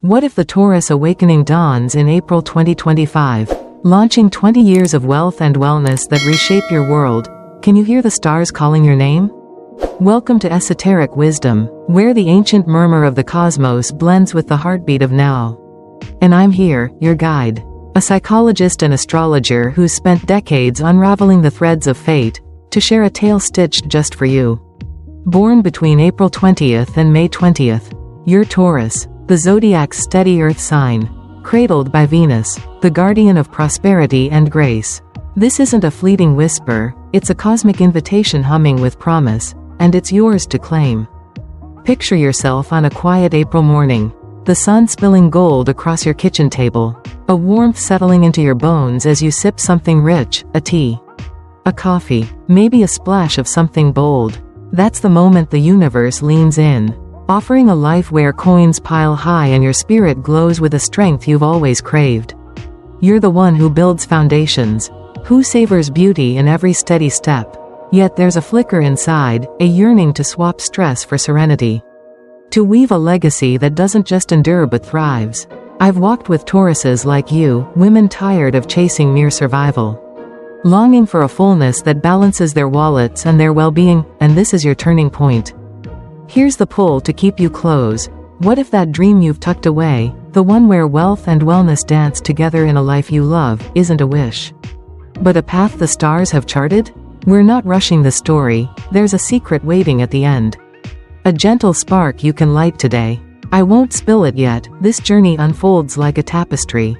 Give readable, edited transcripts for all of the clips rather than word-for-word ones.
What if the Taurus Awakening dawns in April 2025, launching 20 years of wealth and wellness that reshape your world? Can you hear the stars calling your name? Welcome to Esoteric Wisdom, where the ancient murmur of the cosmos blends with the heartbeat of now. And I'm here, your guide, a psychologist and astrologer who's spent decades unraveling the threads of fate, to share a tale stitched just for you. Born between April 20th and May 20th, you're Taurus, the zodiac's steady earth sign, cradled by Venus, the guardian of prosperity and grace. This isn't a fleeting whisper, it's a cosmic invitation humming with promise, and it's yours to claim. Picture yourself on a quiet April morning, the sun spilling gold across your kitchen table, a warmth settling into your bones as you sip something rich, a tea, a coffee, maybe a splash of something bold. That's the moment the universe leans in, offering a life where coins pile high and your spirit glows with a strength you've always craved. You're the one who builds foundations, who savors beauty in every steady step. Yet there's a flicker inside, a yearning to swap stress for serenity. To weave a legacy that doesn't just endure but thrives. I've walked with Tauruses like you, women tired of chasing mere survival, longing for a fullness that balances their wallets and their well-being, and this is your turning point. Here's the pull to keep you close. What if that dream you've tucked away, the one where wealth and wellness dance together in a life you love, isn't a wish, but a path the stars have charted? We're not rushing the story, there's a secret waiting at the end. A gentle spark you can light today. I won't spill it yet, this journey unfolds like a tapestry,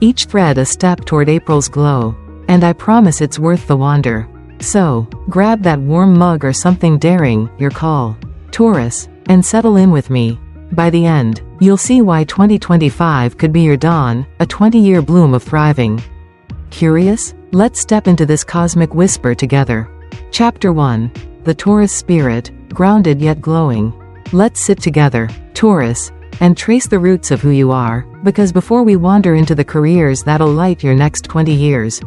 each thread a step toward April's glow, and I promise it's worth the wander. So, grab that warm mug or something daring, your call, Taurus, and settle in with me. By the end, you'll see why 2025 could be your dawn, a 20-year bloom of thriving. Curious? Let's step into this cosmic whisper together. Chapter 1. The Taurus Spirit, grounded yet glowing. Let's sit together, Taurus, and trace the roots of who you are, because before we wander into the careers that'll light your next 20 years,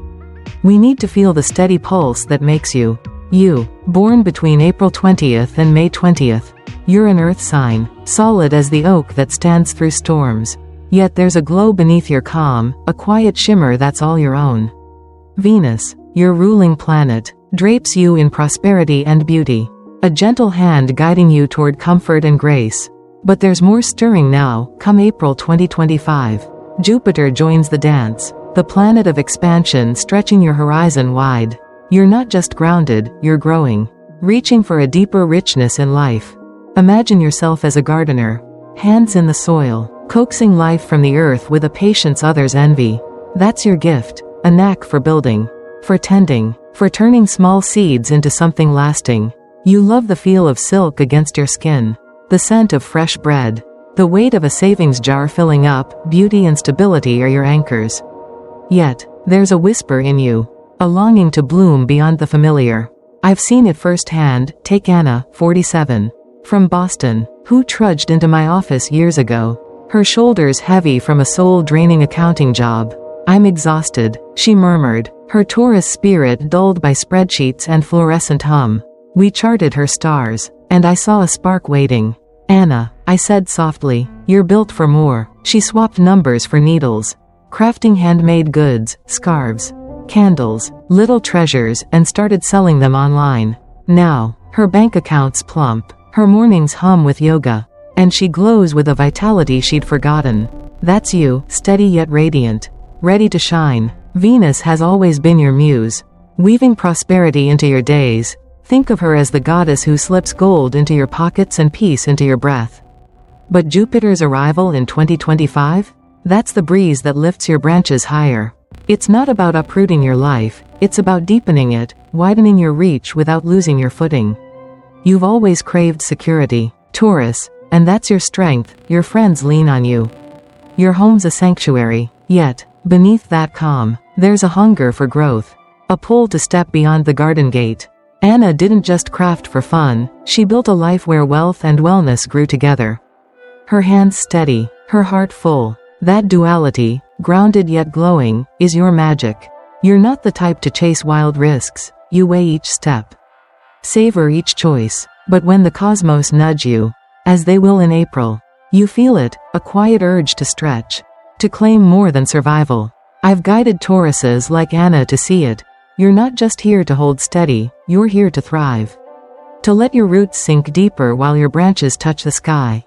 we need to feel the steady pulse that makes you, you. Born between April 20th and May 20th, you're an earth sign, solid as the oak that stands through storms. Yet there's a glow beneath your calm, a quiet shimmer that's all your own. Venus, your ruling planet, drapes you in prosperity and beauty, a gentle hand guiding you toward comfort and grace. But there's more stirring now. Come April 2025, Jupiter joins the dance, the planet of expansion stretching your horizon wide. You're not just grounded, you're growing, reaching for a deeper richness in life. Imagine yourself as a gardener, hands in the soil, coaxing life from the earth with a patience others envy. That's your gift, a knack for building, for tending, for turning small seeds into something lasting. You love the feel of silk against your skin, the scent of fresh bread, the weight of a savings jar filling up. Beauty and stability are your anchors. Yet, there's a whisper in you, a longing to bloom beyond the familiar. I've seen it firsthand. Take Anna, 47, from Boston, who trudged into my office years ago, her shoulders heavy from a soul-draining accounting job. I'm exhausted, she murmured, her Taurus spirit dulled by spreadsheets and fluorescent hum. We charted her stars, and I saw a spark waiting. Anna, I said softly, you're built for more. She swapped numbers for needles, crafting handmade goods, scarves, candles, little treasures, and started selling them online. Now, her bank account's plump, her mornings hum with yoga, and she glows with a vitality she'd forgotten. That's you, steady yet radiant, ready to shine. Venus has always been your muse, weaving prosperity into your days. Think of her as the goddess who slips gold into your pockets and peace into your breath. But Jupiter's arrival in 2025? That's the breeze that lifts your branches higher. It's not about uprooting your life, it's about deepening it, widening your reach without losing your footing. You've always craved security, Taurus, and that's your strength. Your friends lean on you. Your home's a sanctuary, yet, beneath that calm, there's a hunger for growth, a pull to step beyond the garden gate. Anna didn't just craft for fun, she built a life where wealth and wellness grew together. Her hands steady, her heart full. That duality, grounded yet glowing, is your magic. You're not the type to chase wild risks, you weigh each step, savor each choice. But when the cosmos nudge you, as they will in April, You feel it, a quiet urge to stretch, to claim more than survival. I've guided Tauruses like Anna to see it. You're not just here to hold steady, you're here to thrive. To let your roots sink deeper while your branches touch the sky.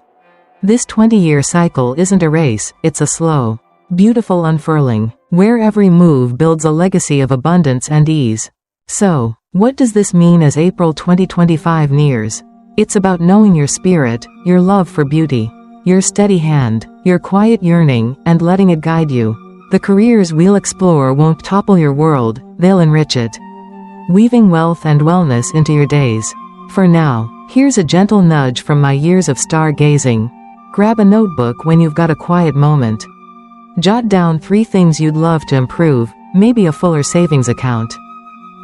This 20-year cycle isn't a race, it's a slow, beautiful unfurling, where every move builds a legacy of abundance and ease. So, what does this mean as April 2025 nears? It's about knowing your spirit, your love for beauty, your steady hand, your quiet yearning, and letting it guide you. The careers we'll explore won't topple your world, they'll enrich it. Weaving wealth and wellness into your days. For now, here's a gentle nudge from my years of stargazing. Grab a notebook when you've got a quiet moment. Jot down 3 things you'd love to improve, maybe a fuller savings account.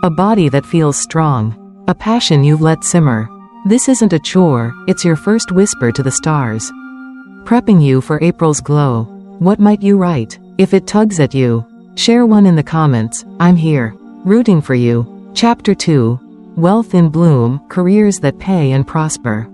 A body that feels strong. A passion you've let simmer. This isn't a chore, it's your first whisper to the stars. Prepping you for April's glow. What might you write? If it tugs at you, share one in the comments. I'm here, rooting for you. Chapter 2. Wealth in Bloom, Careers that Pay and Prosper.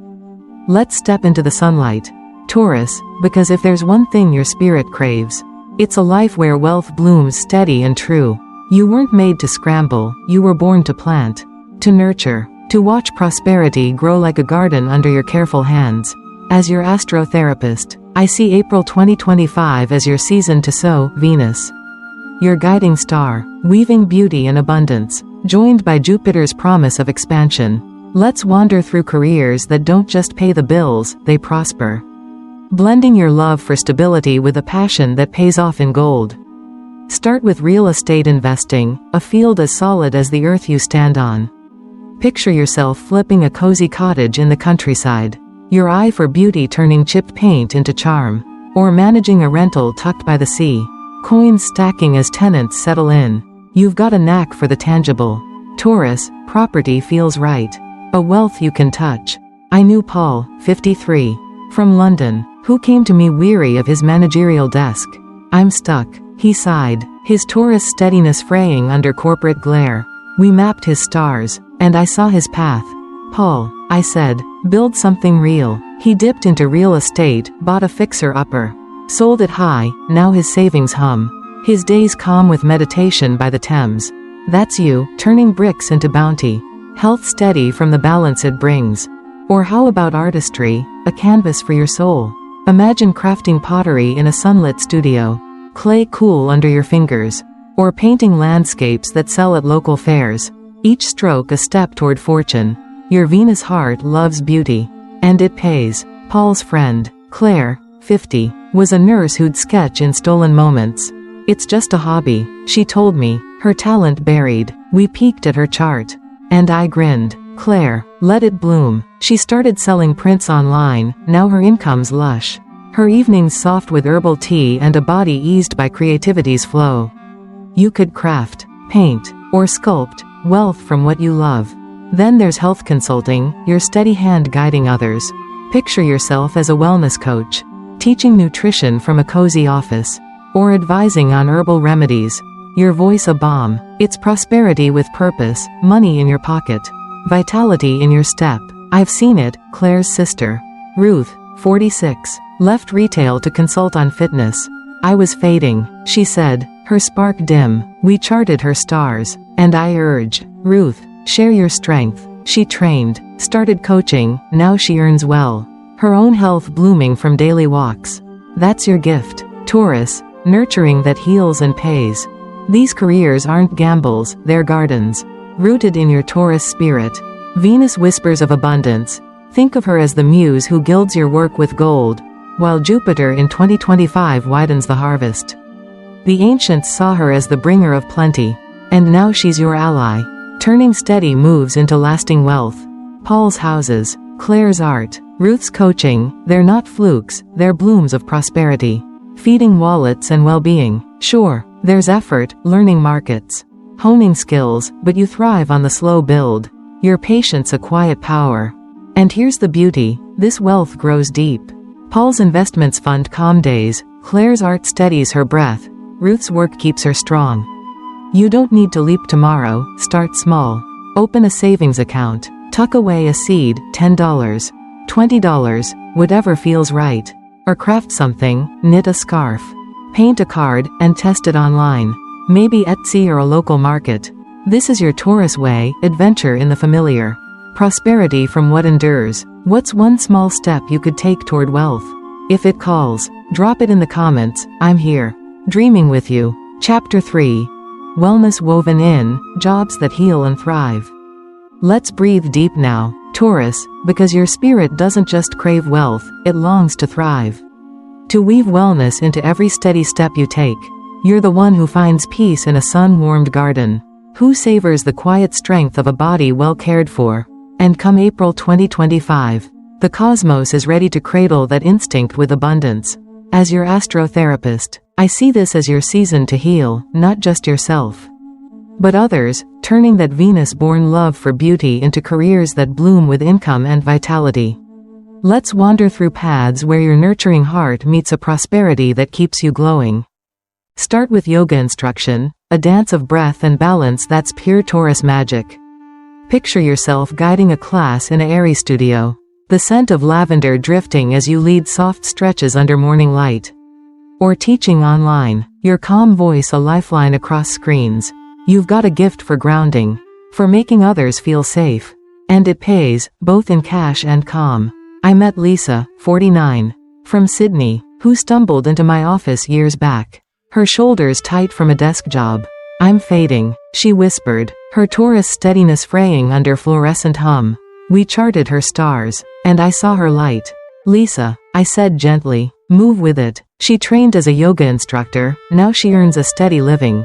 Let's step into the sunlight, Taurus, because if there's one thing your spirit craves, it's a life where wealth blooms steady and true. You weren't made to scramble, you were born to plant, to nurture, to watch prosperity grow like a garden under your careful hands. As your astrotherapist, I see April 2025 as your season to sow, Venus. Your guiding star, weaving beauty and abundance, joined by Jupiter's promise of expansion. Let's wander through careers that don't just pay the bills, they prosper. Blending your love for stability with a passion that pays off in gold. Start with real estate investing, a field as solid as the earth you stand on. Picture yourself flipping a cozy cottage in the countryside, your eye for beauty turning chipped paint into charm, or managing a rental tucked by the sea, coins stacking as tenants settle in. You've got a knack for the tangible. Taurus, property feels right, a wealth you can touch. I knew Paul, 53, from London, who came to me weary of his managerial desk. I'm stuck, he sighed, his Taurus steadiness fraying under corporate glare. We mapped his stars, and I saw his path. Paul, I said, build something real. He dipped into real estate, bought a fixer-upper, sold it high, now his savings hum. His days calm with meditation by the Thames. That's you, turning bricks into bounty. Health steady from the balance it brings. Or how about artistry, a canvas for your soul? Imagine crafting pottery in a sunlit studio, clay cool under your fingers, or painting landscapes that sell at local fairs. Each stroke a step toward fortune. Your Venus heart loves beauty, and it pays. Paul's friend, Claire, 50, was a nurse who'd sketch in stolen moments. It's just a hobby, she told me, her talent buried. We peeked at her chart, and I grinned. Claire, let it bloom. She started selling prints online, now her income's lush. Her evenings soft with herbal tea and a body eased by creativity's flow. You could craft, paint, or sculpt, wealth from what you love. Then there's health consulting, your steady hand guiding others. Picture yourself as a wellness coach, teaching nutrition from a cozy office, or advising on herbal remedies. Your voice a balm. It's prosperity with purpose, money in your pocket, vitality in your step. I've seen it. Claire's sister, Ruth, 46, left retail to consult on fitness. I was fading, she said, her spark dim. We charted her stars, and I urge, Ruth, share your strength. She trained, started coaching, now she earns well. Her own health blooming from daily walks. That's your gift, Taurus, nurturing that heals and pays. These careers aren't gambles, they're gardens, rooted in your Taurus spirit. Venus whispers of abundance. Think of her as the muse who gilds your work with gold, while Jupiter in 2025 widens the harvest. The ancients saw her as the bringer of plenty, and now she's your ally, turning steady moves into lasting wealth. Paul's houses, Claire's art, Ruth's coaching, they're not flukes, they're blooms of prosperity, feeding wallets and well-being. Sure, there's effort, learning markets, honing skills, but you thrive on the slow build. Your patience a quiet power. And here's the beauty, this wealth grows deep. Paul's investments fund calm days, Claire's art steadies her breath, Ruth's work keeps her strong. You don't need to leap tomorrow, start small. Open a savings account, tuck away a seed, $10, $20, whatever feels right. Or craft something, knit a scarf, paint a card, and test it online. Maybe Etsy or a local market. This is your Taurus way, adventure in the familiar. Prosperity from what endures. What's one small step you could take toward wealth? If it calls, drop it in the comments. I'm here, dreaming with you. Chapter 3. Wellness woven in, jobs that heal and thrive. Let's breathe deep now, Taurus, because your spirit doesn't just crave wealth, it longs to thrive. To weave wellness into every steady step you take. You're the one who finds peace in a sun-warmed garden, who savors the quiet strength of a body well cared for. And come April 2025, the cosmos is ready to cradle that instinct with abundance. As your astrotherapist, I see this as your season to heal, not just yourself, but others, turning that Venus-born love for beauty into careers that bloom with income and vitality. Let's wander through paths where your nurturing heart meets a prosperity that keeps you glowing. Start with yoga instruction, a dance of breath and balance that's pure Taurus magic. Picture yourself guiding a class in an airy studio, the scent of lavender drifting as you lead soft stretches under morning light. Or teaching online, your calm voice a lifeline across screens. You've got a gift for grounding, for making others feel safe. And it pays, both in cash and calm. I met Lisa, 49, from Sydney, who stumbled into my office years back, her shoulders tight from a desk job. I'm fading, she whispered, her Taurus steadiness fraying under fluorescent hum. We charted her stars, and I saw her light. Lisa, I said gently, move with it. She trained as a yoga instructor, now she earns a steady living.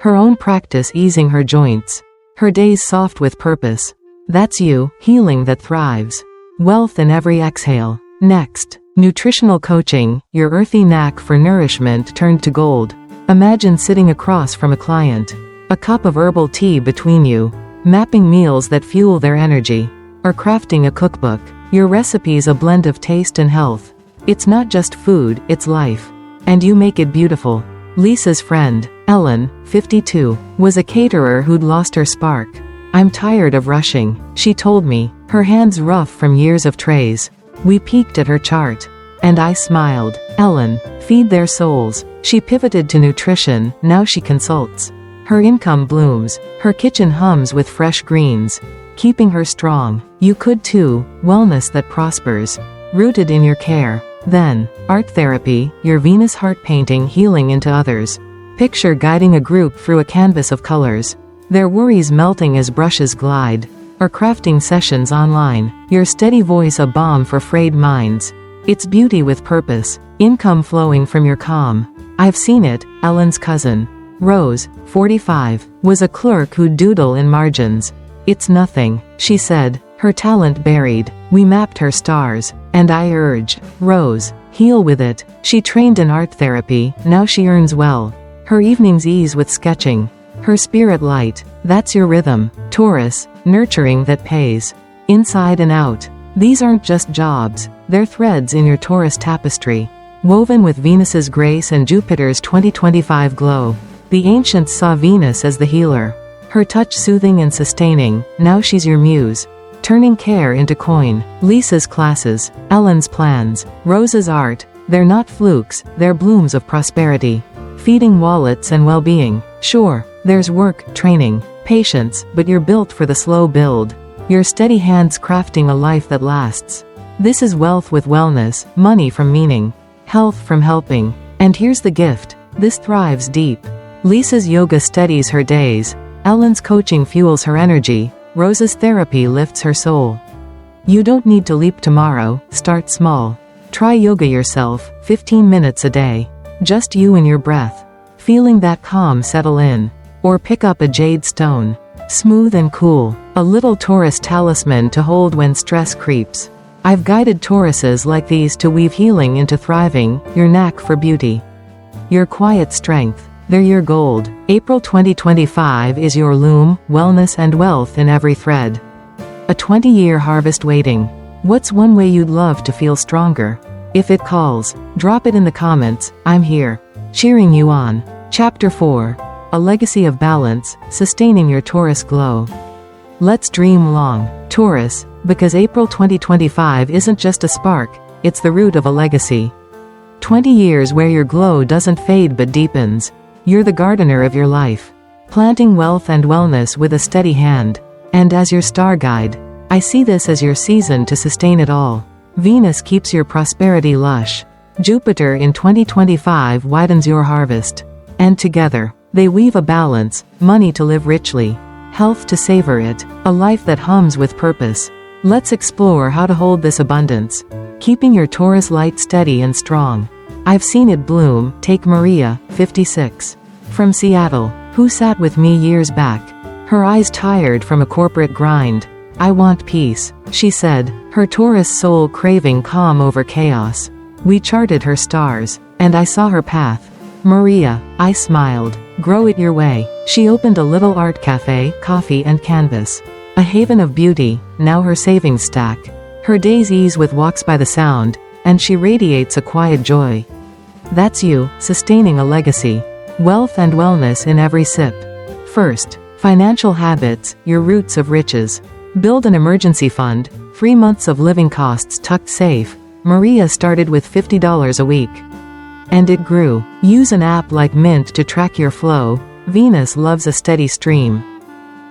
Her own practice easing her joints, her days soft with purpose. That's you, healing that thrives. Wealth in every exhale. Next, nutritional coaching, your earthy knack for nourishment turned to gold. Imagine sitting across from a client, a cup of herbal tea between you, mapping meals that fuel their energy, or crafting a cookbook, your recipes a blend of taste and health. It's not just food, it's life. And you make it beautiful. Lisa's friend, Ellen, 52, was a caterer who'd lost her spark. I'm tired of rushing, she told me, her hands rough from years of trays. We peeked at her chart, and I smiled. Ellen, feed their souls. She pivoted to nutrition, now she consults. Her income blooms, her kitchen hums with fresh greens, keeping her strong. You could too, wellness that prospers, rooted in your care. Then, art therapy, your Venus heart painting healing into others. Picture guiding a group through a canvas of colors, their worries melting as brushes glide. Or crafting sessions online, your steady voice a balm for frayed minds. It's beauty with purpose, income flowing from your calm. I've seen it. Ellen's cousin, Rose, 45, was a clerk who'd doodle in margins. It's nothing, she said, her talent buried. We mapped her stars, and I urged, Rose, heal with it. She trained in art therapy, now she earns well. Her evenings ease with sketching, her spirit light. That's your rhythm, Taurus, nurturing that pays. Inside and out. These aren't just jobs, they're threads in your Taurus tapestry, woven with Venus's grace and Jupiter's 2025 glow. The ancients saw Venus as the healer, her touch soothing and sustaining. Now she's your muse, turning care into coin. Lisa's classes, Ellen's plans, Rose's art, they're not flukes, they're blooms of prosperity, feeding wallets and well-being. Sure, there's work, training, patience, but you're built for the slow build. Your steady hands crafting a life that lasts. This is wealth with wellness, money from meaning, health from helping. And here's the gift, this thrives deep. Lisa's yoga steadies her days, Ellen's coaching fuels her energy, Rose's therapy lifts her soul. You don't need to leap tomorrow, start small. Try yoga yourself, 15 minutes a day. Just you and your breath, feeling that calm settle in. Or pick up a jade stone, smooth and cool, a little Taurus talisman to hold when stress creeps. I've guided Tauruses like these to weave healing into thriving, your knack for beauty, your quiet strength, they're your gold. April 2025 is your loom, wellness and wealth in every thread. A 20-year harvest waiting. What's one way you'd love to feel stronger? If it calls, drop it in the comments. I'm here, cheering you on. Chapter 4. A legacy of balance, sustaining your Taurus glow. Let's dream long, Taurus, because April 2025 isn't just a spark, it's the root of a legacy. 20 years where your glow doesn't fade but deepens. You're the gardener of your life, planting wealth and wellness with a steady hand. And as your star guide, I see this as your season to sustain it all. Venus keeps your prosperity lush. Jupiter in 2025 widens your harvest. And together, they weave a balance, money to live richly, health to savor it, a life that hums with purpose. Let's explore how to hold this abundance, keeping your Taurus light steady and strong. I've seen it bloom. Take Maria, 56, from Seattle, who sat with me years back, her eyes tired from a corporate grind. I want peace, she said, her Taurus soul craving calm over chaos. We charted her stars, and I saw her path. Maria, I smiled. Grow it your way. She opened a little art cafe, coffee and canvas. A haven of beauty, now her savings stack. Her days ease with walks by the sound, and she radiates a quiet joy. That's you, sustaining a legacy. Wealth and wellness in every sip. First, financial habits, your roots of riches. Build an emergency fund, 3 months of living costs tucked safe. Maria started with $50 a week. And it grew. Use an app like Mint to track your flow. Venus loves a steady stream.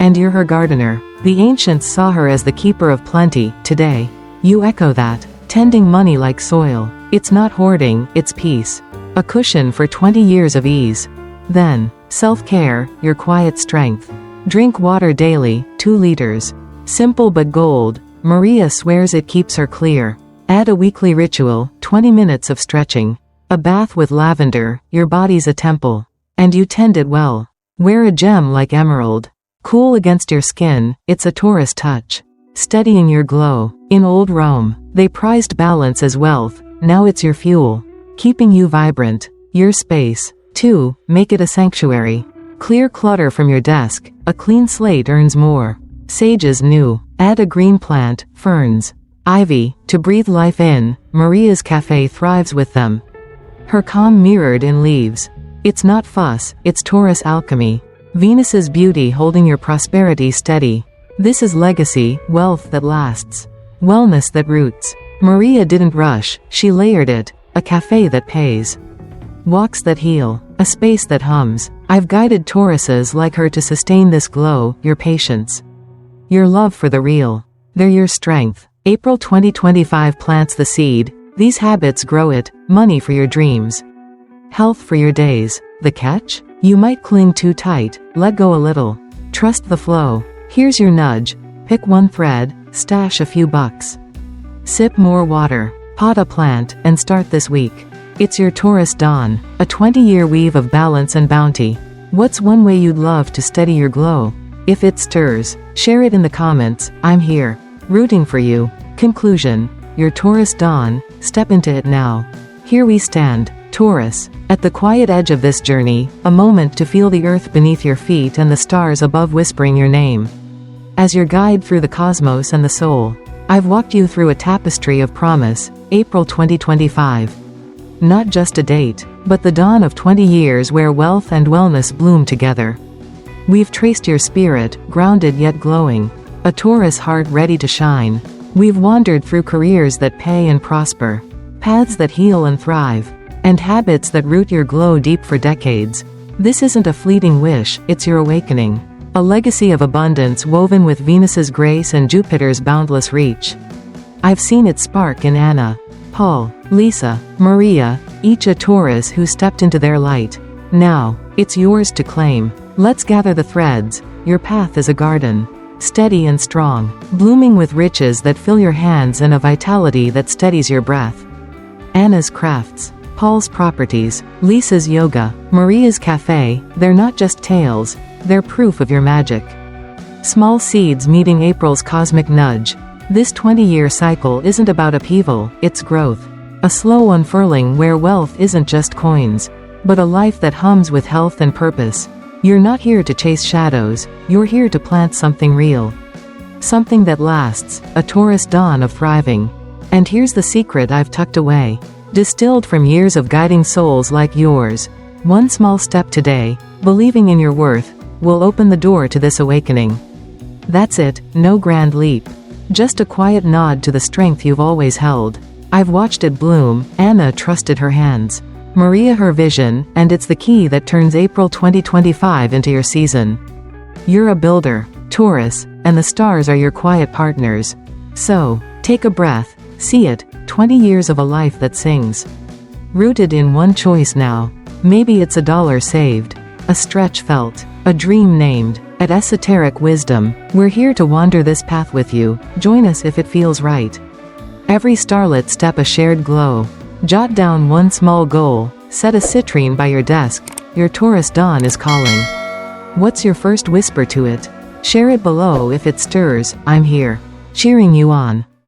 And you're her gardener. The ancients saw her as the keeper of plenty. Today, you echo that, tending money like soil. It's not hoarding, it's peace. A cushion for 20 years of ease. Then, self-care, your quiet strength. Drink water daily, 2 liters. Simple but gold. Maria swears it keeps her clear. Add a weekly ritual, 20 minutes of stretching. A bath with lavender, your body's a temple. And you tend it well. Wear a gem like emerald. Cool against your skin, it's a Taurus touch. Steadying your glow. In old Rome, they prized balance as wealth. Now it's your fuel, keeping you vibrant. Your space. 2, make it a sanctuary. Clear clutter from your desk. A clean slate earns more. Sages new. Add a green plant, ferns, ivy, to breathe life in. Maria's cafe thrives with them. Her calm mirrored in leaves. It's not fuss, it's Taurus alchemy. Venus's beauty holding your prosperity steady. This is legacy, wealth that lasts. Wellness that roots. Maria didn't rush, she layered it. A cafe that pays. Walks that heal. A space that hums. I've guided Tauruses like her to sustain this glow, your patience. Your love for the real. They're your strength. April 2025 plants the seed. These habits grow it. Money for your dreams. Health for your days. The catch? You might cling too tight. Let go a little. Trust the flow. Here's your nudge. Pick one thread. Stash a few bucks. Sip more water. Pot a plant, and start this week. It's your Taurus dawn. A 20-year weave of balance and bounty. What's one way you'd love to steady your glow? If it stirs, share it in the comments. I'm here, rooting for you. Conclusion. Your Taurus dawn, step into it now. Here we stand, Taurus, at the quiet edge of this journey, a moment to feel the earth beneath your feet and the stars above whispering your name. As your guide through the cosmos and the soul, I've walked you through a tapestry of promise. April 2025. Not just a date, but the dawn of 20 years where wealth and wellness bloom together. We've traced your spirit, grounded yet glowing. A Taurus heart ready to shine. We've wandered through careers that pay and prosper, paths that heal and thrive, and habits that root your glow deep for decades. This isn't a fleeting wish, it's your awakening. A legacy of abundance woven with Venus's grace and Jupiter's boundless reach. I've seen it spark in Anna, Paul, Lisa, Maria, each a Taurus who stepped into their light. Now, it's yours to claim. Let's gather the threads. Your path is a garden. Steady and strong, blooming with riches that fill your hands and a vitality that steadies your breath. Anna's crafts, Paul's properties, Lisa's yoga, Maria's cafe, they're not just tales, they're proof of your magic. Small seeds meeting April's cosmic nudge. This 20-year cycle isn't about upheaval, it's growth. A slow unfurling where wealth isn't just coins, but a life that hums with health and purpose. You're not here to chase shadows, you're here to plant something real. Something that lasts, a Taurus dawn of thriving. And here's the secret I've tucked away. Distilled from years of guiding souls like yours. One small step today, believing in your worth, will open the door to this awakening. That's it, no grand leap. Just a quiet nod to the strength you've always held. I've watched it bloom, Anna trusted her hands. Maria her vision, and it's the key that turns April 2025 into your season. You're a builder, Taurus, and the stars are your quiet partners. So, take a breath, see it, 20 years of a life that sings. Rooted in one choice now. Maybe it's a dollar saved, a stretch felt, a dream named. At Esoteric Wisdom, we're here to wander this path with you. Join us if it feels right. Every starlit step a shared glow. Jot down one small goal, set a citrine by your desk. Your Taurus dawn is calling. What's your first whisper to it? Share it below if it stirs. I'm here, cheering you on.